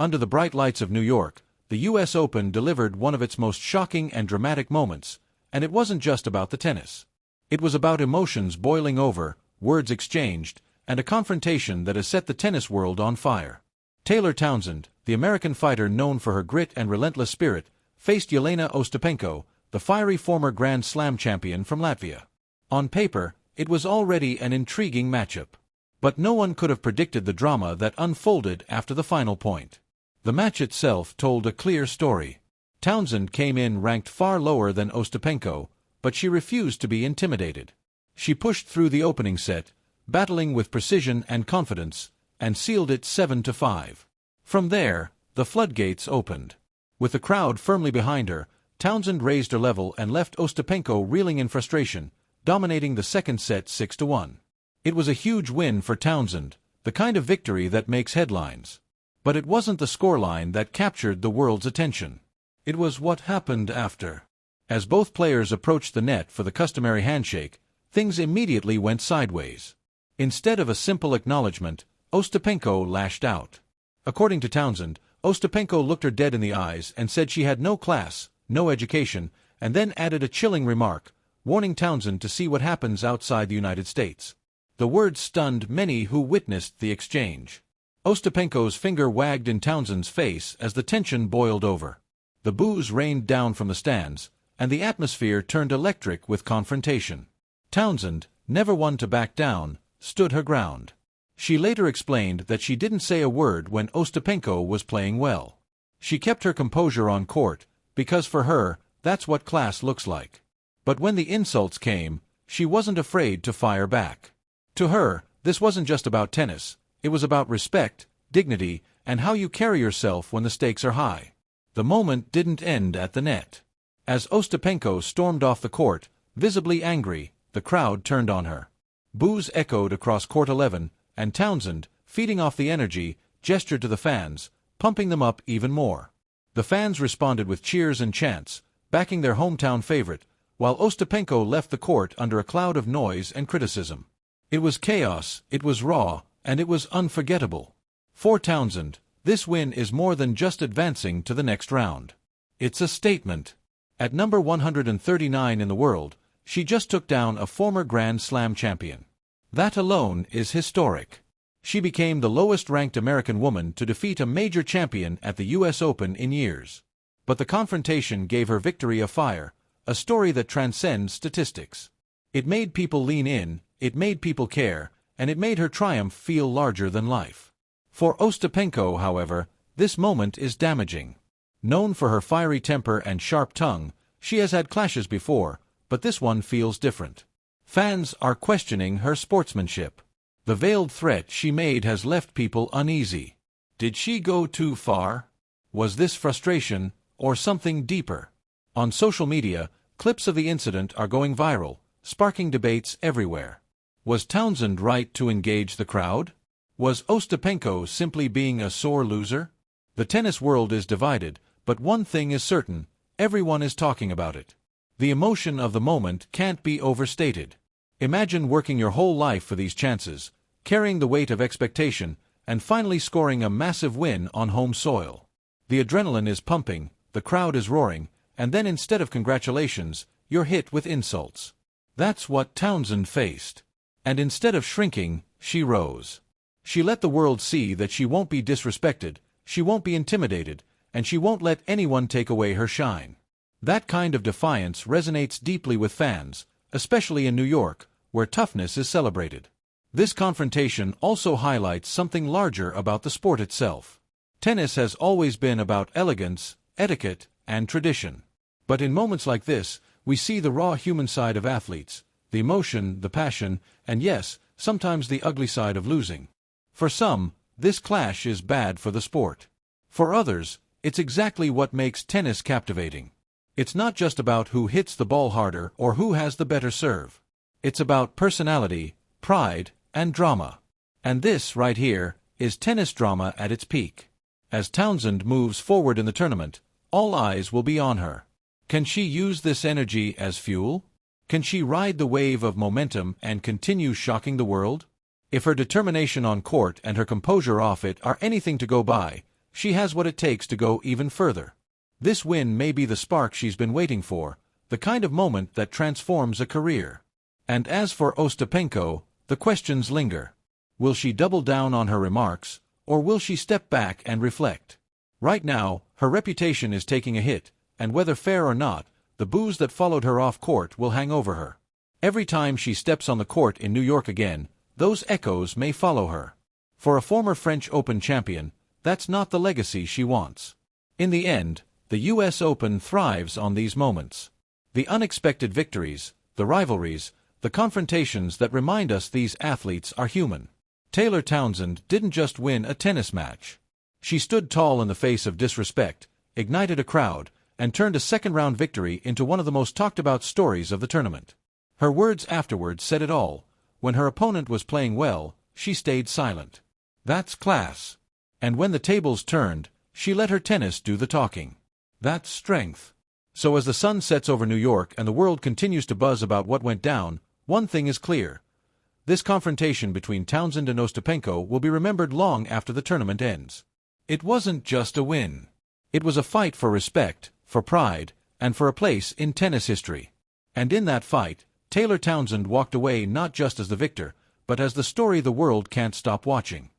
Under the bright lights of New York, the U.S. Open delivered one of its most shocking and dramatic moments, and it wasn't just about the tennis. It was about emotions boiling over, words exchanged, and a confrontation that has set the tennis world on fire. Taylor Townsend, the American fighter known for her grit and relentless spirit, faced Jelena Ostapenko, the fiery former Grand Slam champion from Latvia. On paper, it was already an intriguing matchup. But no one could have predicted the drama that unfolded after the final point. The match itself told a clear story. Townsend came in ranked far lower than Ostapenko, but she refused to be intimidated. She pushed through the opening set, battling with precision and confidence, and sealed it 7-5. From there, the floodgates opened. With the crowd firmly behind her, Townsend raised her level and left Ostapenko reeling in frustration, dominating the second set 6-1. It was a huge win for Townsend, the kind of victory that makes headlines. But it wasn't the scoreline that captured the world's attention. It was what happened after. As both players approached the net for the customary handshake, things immediately went sideways. Instead of a simple acknowledgement, Ostapenko lashed out. According to Townsend, Ostapenko looked her dead in the eyes and said she had no class, no education, and then added a chilling remark, warning Townsend to see what happens outside the United States. The words stunned many who witnessed the exchange. Ostapenko's finger wagged in Townsend's face as the tension boiled over. The boos rained down from the stands, and the atmosphere turned electric with confrontation. Townsend, never one to back down, stood her ground. She later explained that she didn't say a word when Ostapenko was playing well. She kept her composure on court, because for her, that's what class looks like. But when the insults came, she wasn't afraid to fire back. To her, this wasn't just about tennis. It was about respect, dignity, and how you carry yourself when the stakes are high. The moment didn't end at the net. As Ostapenko stormed off the court, visibly angry, the crowd turned on her. Boos echoed across Court 11, and Townsend, feeding off the energy, gestured to the fans, pumping them up even more. The fans responded with cheers and chants, backing their hometown favorite, while Ostapenko left the court under a cloud of noise and criticism. It was chaos, it was raw, and it was unforgettable. For Townsend, this win is more than just advancing to the next round. It's a statement. At number 139 in the world, she just took down a former Grand Slam champion. That alone is historic. She became the lowest-ranked American woman to defeat a major champion at the U.S. Open in years. But the confrontation gave her victory a fire, a story that transcends statistics. It made people lean in, it made people care, and it made her triumph feel larger than life. For Ostapenko, however, this moment is damaging. Known for her fiery temper and sharp tongue, she has had clashes before, but this one feels different. Fans are questioning her sportsmanship. The veiled threat she made has left people uneasy. Did she go too far? Was this frustration, or something deeper? On social media, clips of the incident are going viral, sparking debates everywhere. Was Townsend right to engage the crowd? Was Ostapenko simply being a sore loser? The tennis world is divided, but one thing is certain, everyone is talking about it. The emotion of the moment can't be overstated. Imagine working your whole life for these chances, carrying the weight of expectation, and finally scoring a massive win on home soil. The adrenaline is pumping, the crowd is roaring, and then instead of congratulations, you're hit with insults. That's what Townsend faced. And instead of shrinking, she rose. She let the world see that she won't be disrespected, she won't be intimidated, and she won't let anyone take away her shine. That kind of defiance resonates deeply with fans, especially in New York, where toughness is celebrated. This confrontation also highlights something larger about the sport itself. Tennis has always been about elegance, etiquette, and tradition. But in moments like this, we see the raw human side of athletes, the emotion, the passion, and yes, sometimes the ugly side of losing. For some, this clash is bad for the sport. For others, it's exactly what makes tennis captivating. It's not just about who hits the ball harder or who has the better serve. It's about personality, pride, and drama. And this, right here, is tennis drama at its peak. As Townsend moves forward in the tournament, all eyes will be on her. Can she use this energy as fuel? Can she ride the wave of momentum and continue shocking the world? If her determination on court and her composure off it are anything to go by, She has what it takes to go even further. This win may be the spark she's been waiting for, the kind of moment that transforms a career. And as for Ostapenko, the questions linger. Will she double down on her remarks, or will she step back and reflect? Right now, her reputation is taking a hit, and whether fair or not, the boos that followed her off court will hang over her. Every time she steps on the court in New York again, those echoes may follow her. For a former French Open champion, that's not the legacy she wants. In the end, the US Open thrives on these moments. The unexpected victories, the rivalries, the confrontations that remind us these athletes are human. Taylor Townsend didn't just win a tennis match. She stood tall in the face of disrespect, ignited a crowd, and turned a second-round victory into one of the most talked-about stories of the tournament. Her words afterwards said it all. When her opponent was playing well, she stayed silent. That's class. And when the tables turned, she let her tennis do the talking. That's strength. So as the sun sets over New York and the world continues to buzz about what went down, one thing is clear. This confrontation between Townsend and Ostapenko will be remembered long after the tournament ends. It wasn't just a win. It was a fight for respect, for pride, and for a place in tennis history. And in that fight, Taylor Townsend walked away not just as the victor, but as the story the world can't stop watching.